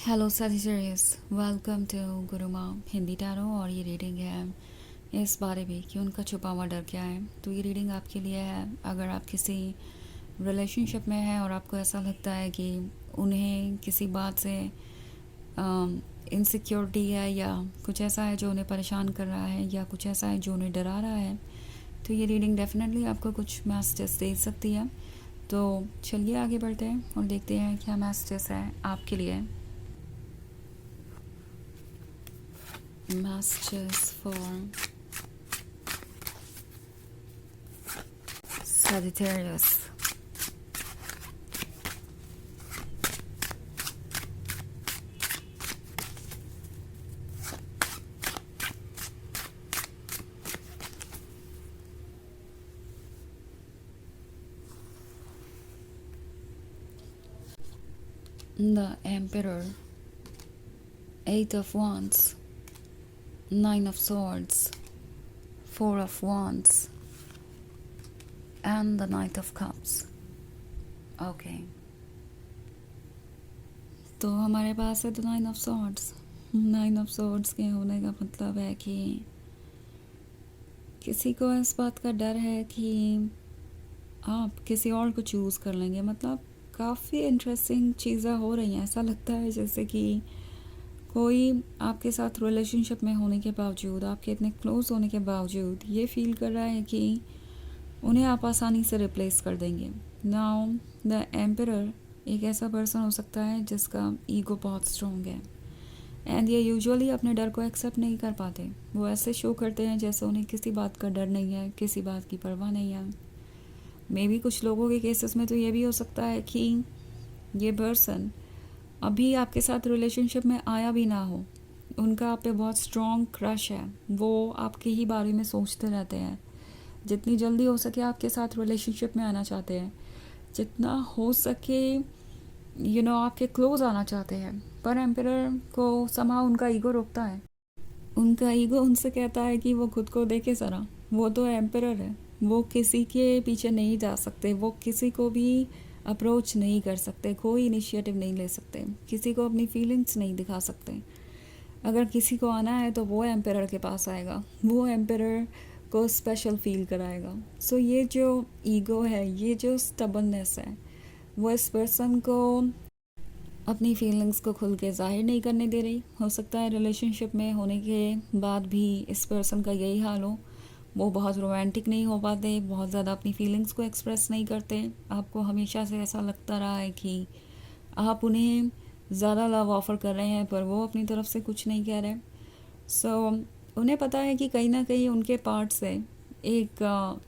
Hello Sagittarius, welcome to Guruma Hindi tarot. और ये reading है इस बारे में कि उनका छुपा हुआ डर क्या है। तो ये रीडिंग आपके लिए है अगर आप किसी रिलेशनशिप में हैं और आपको ऐसा लगता है कि उन्हें किसी बात से इनसिक्योरिटी है या कुछ ऐसा है जो उन्हें परेशान कर रहा है या कुछ ऐसा है जो उन्हें डरा रहा है। तो ये रीडिंग डेफिनेटली आपको कुछ मैसेजेस दे सकती है। तो चलिए आगे बढ़ते हैं और देखते हैं क्या मैसेजेस है आपके लिए। Messages for Sagittarius. The Emperor, Eight of Wands, Nine of Swords, Four of Wands, and the Knight of Cups. Okay. तो हमारे पास है the nine of swords. Nine of swords के होने का मतलब है कि किसी को इस बात का डर है कि आप किसी और को चूज़ कर लेंगे। मतलब काफ़ी इंटरेस्टिंग चीज़ें हो रही हैं। ऐसा लगता है जैसे कि कोई आपके साथ रिलेशनशिप में होने के बावजूद, आपके इतने क्लोज होने के बावजूद ये फील कर रहा है कि उन्हें आप आसानी से रिप्लेस कर देंगे। नाउ द एम्परर एक ऐसा पर्सन हो सकता है जिसका ईगो बहुत स्ट्रॉन्ग है एंड ये यूजुअली अपने डर को एक्सेप्ट नहीं कर पाते। वो ऐसे शो करते हैं जैसे उन्हें किसी बात का डर नहीं है, किसी बात की परवाह नहीं है। मे बी कुछ लोगों के केसेस में तो ये भी हो सकता है कि ये पर्सन अभी आपके साथ रिलेशनशिप में आया भी ना हो, उनका आप पे बहुत स्ट्रॉन्ग क्रश है, वो आपके ही बारे में सोचते रहते हैं, जितनी जल्दी हो सके आपके साथ रिलेशनशिप में आना चाहते हैं, जितना हो सके आपके क्लोज आना चाहते हैं। पर एम्परर को समा उनका ईगो रोकता है। उनका ईगो उनसे कहता है कि वो खुद को देखे ज़रा, वो तो एम्परर है, वो किसी के पीछे नहीं जा सकते, वो किसी को भी अप्रोच नहीं कर सकते, कोई इनिशिएटिव नहीं ले सकते, किसी को अपनी फीलिंग्स नहीं दिखा सकते। अगर किसी को आना है तो वो एम्परर के पास आएगा, वो एम्परर को स्पेशल फील कराएगा। सो ये जो ईगो है, ये जो स्टबननेस है, वो इस पर्सन को अपनी फीलिंग्स को खुल के ज़ाहिर नहीं करने दे रही। हो सकता है रिलेशनशिप में होने के बाद भी इस पर्सन का यही हाल हो। वो बहुत रोमांटिक नहीं हो पाते, बहुत ज़्यादा अपनी फीलिंग्स को एक्सप्रेस नहीं करते। आपको हमेशा से ऐसा लगता रहा है कि आप उन्हें ज़्यादा लव ऑफ़र कर रहे हैं पर वो अपनी तरफ से कुछ नहीं कह रहे। सो उन्हें पता है कि कहीं ना कहीं उनके पार्ट से एक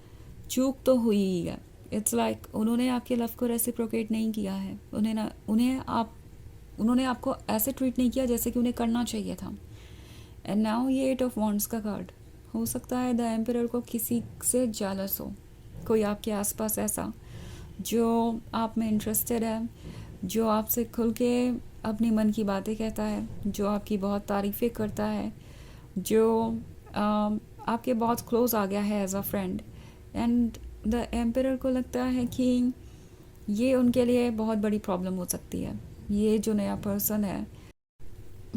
चूक तो हुई ही है। इट्स लाइक उन्होंने आपके लव को रेसिप्रोकेट नहीं किया है। उन्होंने आपको ऐसे ट्रीट नहीं किया जैसे कि उन्हें करना चाहिए था। एंड नाउ ये एट ऑफ वॉन्ड्स का कार्ड हो सकता है द एम्परर को किसी से जेलस हो, कोई आपके आसपास ऐसा जो आप में इंटरेस्टेड है, जो आपसे खुल के अपनी मन की बातें कहता है, जो आपकी बहुत तारीफ़ें करता है, जो आपके बहुत क्लोज आ गया है as a friend. And the emperor को लगता है कि ये उनके लिए बहुत बड़ी प्रॉब्लम हो सकती है। ये जो नया पर्सन है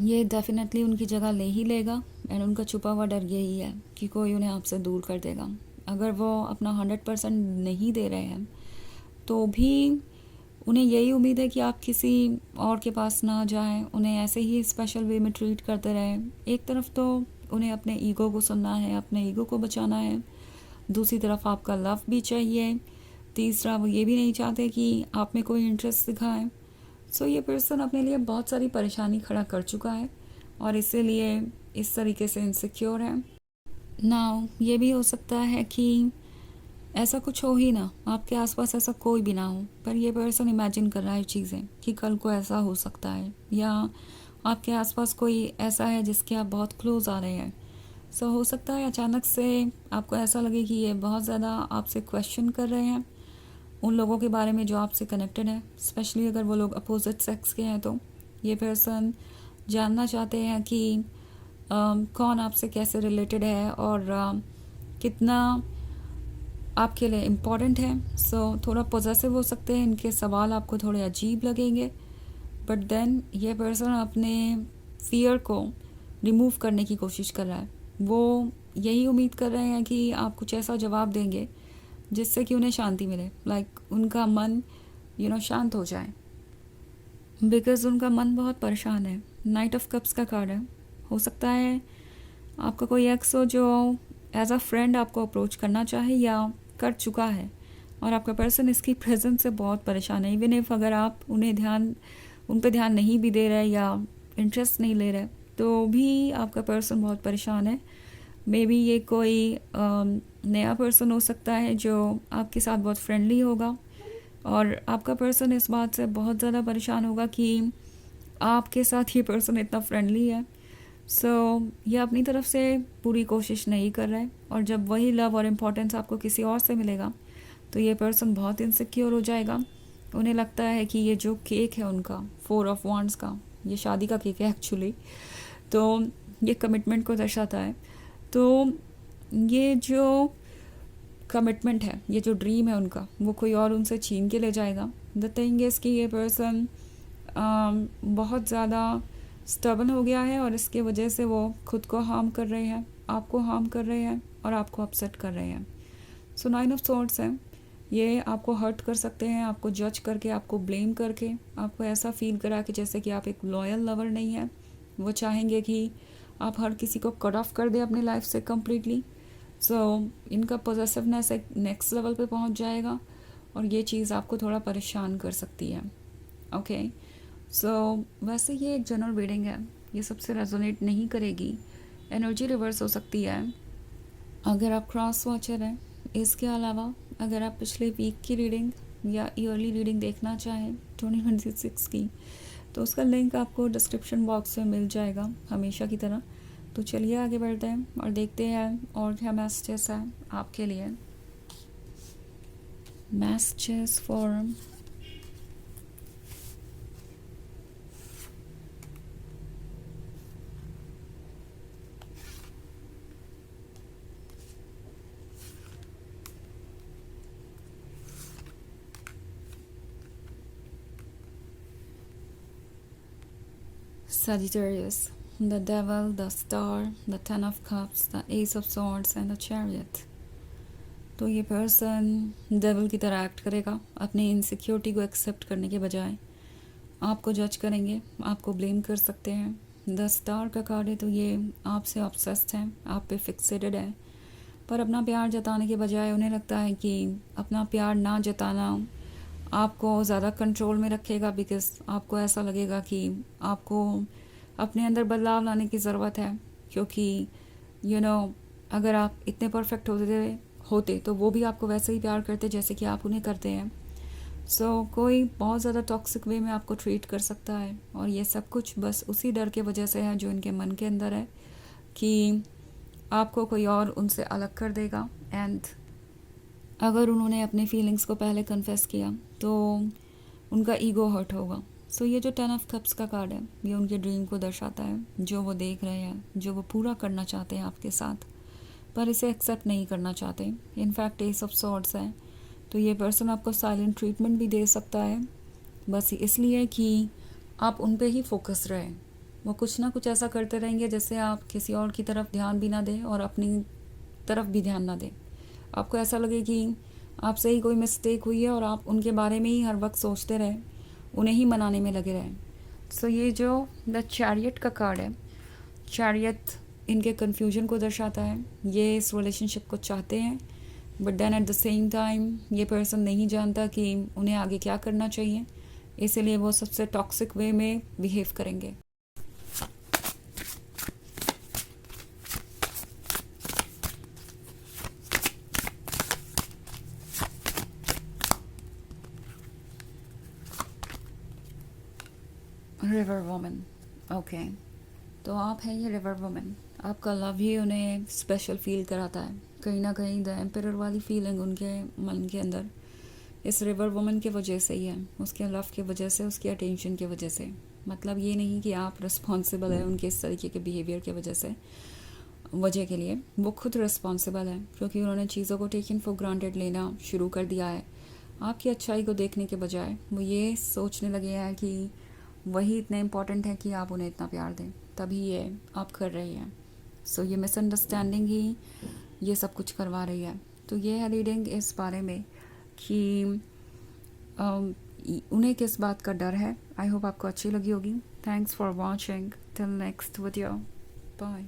ये डेफिनेटली उनकी जगह ले ही लेगा एंड उनका छुपा हुआ डर यही है कि कोई उन्हें आपसे दूर कर देगा। अगर वो अपना 100% नहीं दे रहे हैं तो भी उन्हें यही उम्मीद है कि आप किसी और के पास ना जाएं, उन्हें ऐसे ही स्पेशल वे में ट्रीट करते रहें। एक तरफ तो उन्हें अपने ईगो को सुनना है, अपने ईगो को बचाना है, दूसरी तरफ आपका लव भी चाहिए, तीसरा वो ये भी नहीं चाहते कि आप में कोई इंटरेस्ट दिखाएं। सो ये पर्सन अपने लिए बहुत सारी परेशानी खड़ा कर चुका है और इसीलिए इस तरीके से इनसिक्योर है। नाउ ये भी हो सकता है कि ऐसा कुछ हो ही ना, आपके आसपास ऐसा कोई भी ना हो, पर ये पर्सन इमेजिन कर रहा है चीज़ें कि कल को ऐसा हो सकता है, या आपके आसपास कोई ऐसा है जिसके आप बहुत क्लोज आ रहे हैं। सो हो सकता है अचानक से आपको ऐसा लगे कि ये बहुत ज़्यादा आपसे क्वेश्चन कर रहे हैं उन लोगों के बारे में जो आपसे कनेक्टेड है, स्पेशली अगर वो लोग अपोजिट सेक्स के हैं। तो ये पर्सन जानना चाहते हैं कि कौन आपसे कैसे रिलेटेड है और कितना आपके लिए इम्पॉर्टेंट है। सो थोड़ा पॉजेसिव हो सकते हैं, इनके सवाल आपको थोड़े अजीब लगेंगे, बट देन ये पर्सन अपने फियर को रिमूव करने की कोशिश कर रहा है। वो यही उम्मीद कर रहे हैं कि आप कुछ ऐसा जवाब देंगे जिससे कि उन्हें शांति मिले, लाइक उनका मन शांत हो जाए, बिकॉज़ उनका मन बहुत परेशान है। नाइट ऑफ कप्स का कार्ड है। हो सकता है आपका कोई एक्स हो जो एज अ फ्रेंड आपको अप्रोच करना चाहे या कर चुका है, और आपका पर्सन इसकी प्रेजेंस से बहुत परेशान है। इवन इफ अगर आप उन पे ध्यान नहीं भी दे रहे या इंटरेस्ट नहीं ले रहे, तो भी आपका पर्सन बहुत परेशान है। मे बी ये कोई नया पर्सन हो सकता है जो आपके साथ बहुत फ्रेंडली होगा, और आपका पर्सन इस बात से बहुत ज़्यादा परेशान होगा कि आपके साथ ये पर्सन इतना फ्रेंडली है। ये अपनी तरफ से पूरी कोशिश नहीं कर रहा है, और जब वही लव और इम्पोर्टेंस आपको किसी और से मिलेगा तो ये पर्सन बहुत इनसिक्योर हो जाएगा। उन्हें लगता है कि ये जो केक है उनका 4 ऑफ वांड्स का, ये शादी का केक है एक्चुअली, तो ये कमिटमेंट को दर्शाता है। तो ये जो कमिटमेंट है, ये जो ड्रीम है उनका, वो कोई और उनसे छीन के ले जाएगा। द थिंग इज़ कि ये पर्सन बहुत ज़्यादा स्टबन हो गया है, और इसके वजह से वो खुद को हार्म कर रहे हैं, आपको हार्म कर रहे हैं, और आपको अपसेट कर रहे हैं। सो 9 ऑफ सॉर्ड्स है। ये आपको हर्ट कर सकते हैं, आपको जज करके, आपको ब्लेम करके, आपको ऐसा फील करा कि जैसे कि आप एक लॉयल लवर नहीं है। वो चाहेंगे कि आप हर किसी को कट ऑफ कर दें अपनी लाइफ से कम्प्लीटली। इनका पॉजेसिवनेस एक नेक्स्ट लेवल पे पहुंच जाएगा, और ये चीज़ आपको थोड़ा परेशान कर सकती है। ओके, वैसे ये एक जनरल रीडिंग है, ये सबसे रेजोनेट नहीं करेगी, एनर्जी रिवर्स हो सकती है अगर आप क्रॉस वॉचर हैं। इसके अलावा अगर आप पिछले वीक की रीडिंग या ईयरली रीडिंग देखना चाहें 2026 की, तो उसका लिंक आपको डिस्क्रिप्शन बॉक्स में मिल जाएगा हमेशा की तरह। तो चलिए आगे बढ़ते हैं और देखते हैं और क्या मैसेजेस है आपके लिए। Messages for Sagittarius, the Devil, the Star, the Ten of Cups, the Ace of Swords and the Chariot। तो ये पर्सन डेविल की तरह एक्ट करेगा, अपनी इनसिक्योरिटी को एक्सेप्ट करने के बजाय आपको जज करेंगे, आपको ब्लेम कर सकते हैं। द स्टार का कार्ड है, तो ये आपसे ऑब्सेस्ड हैं, आप पे फिक्सेटेड है, पर अपना प्यार जताने के बजाय उन्हें लगता है कि अपना प्यार ना जताना आपको ज़्यादा कंट्रोल में रखेगा, बिकॉज आपको ऐसा लगेगा कि आपको अपने अंदर बदलाव लाने की ज़रूरत है, क्योंकि अगर आप इतने परफेक्ट होते तो वो भी आपको वैसे ही प्यार करते जैसे कि आप उन्हें करते हैं। कोई बहुत ज़्यादा टॉक्सिक वे में आपको ट्रीट कर सकता है, और ये सब कुछ बस उसी डर के वजह से है जो इनके मन के अंदर है कि आपको कोई और उनसे अलग कर देगा। एंड अगर उन्होंने अपने फीलिंग्स को पहले कन्फेस किया तो उनका ईगो हर्ट होगा। ये जो 10 ऑफ कप्स का कार्ड है, ये उनके ड्रीम को दर्शाता है, जो वो देख रहे हैं, जो वो पूरा करना चाहते हैं आपके साथ, पर इसे एक्सेप्ट नहीं करना चाहते। इनफैक्ट एस ऑफ सॉर्ड्स है, तो ये पर्सन आपको साइलेंट ट्रीटमेंट भी दे सकता है, बस इसलिए कि आप उन पे ही फोकस रहें। वो कुछ ना कुछ ऐसा करते रहेंगे जैसे आप किसी और की तरफ ध्यान भी ना दें और अपनी तरफ भी ध्यान ना दें। आपको ऐसा लगे कि आपसे ही कोई मिस्टेक हुई है और आप उनके बारे में ही हर वक्त सोचते रहें, उन्हें ही मनाने में लगे रहें। ये जो द चैरियट का कार्ड है, चैरियट इनके कन्फ्यूजन को दर्शाता है। ये इस रिलेशनशिप को चाहते हैं, but then at the same time ये पर्सन नहीं जानता कि उन्हें आगे क्या करना चाहिए, इसलिए वो सबसे टॉक्सिक वे में बिहेव करेंगे। रिवर वुमन, ओके, तो आप हैं ये रिवर वुमन। आपका लव ही उन्हें स्पेशल फील कराता है, कहीं ना कहीं द एम्परर वाली फीलिंग उनके मन के अंदर इस रिवर वुमन के वजह से ही है, उसके लव की वजह से, उसके अटेंशन की वजह से। मतलब ये नहीं कि आप रिस्पॉन्सिबल है उनके इस तरीके के बिहेवियर की वजह के लिए, वो खुद रिस्पॉन्सिबल है, क्योंकि उन्होंने चीज़ों को टेकन फॉर ग्रांटेड लेना शुरू कर दिया है। आपकी अच्छाई को देखने के बजाय वो ये सोचने लगे हैं कि वही इतने इम्पोर्टेंट है कि आप उन्हें इतना प्यार दें, तभी ये आप कर रही हैं। सो ये मिसअंडरस्टैंडिंग ही ये सब कुछ करवा रही है। तो ये है रीडिंग इस बारे में कि उन्हें किस बात का डर है। आई होप आपको अच्छी लगी होगी। Thanks for watching. Till next video, bye.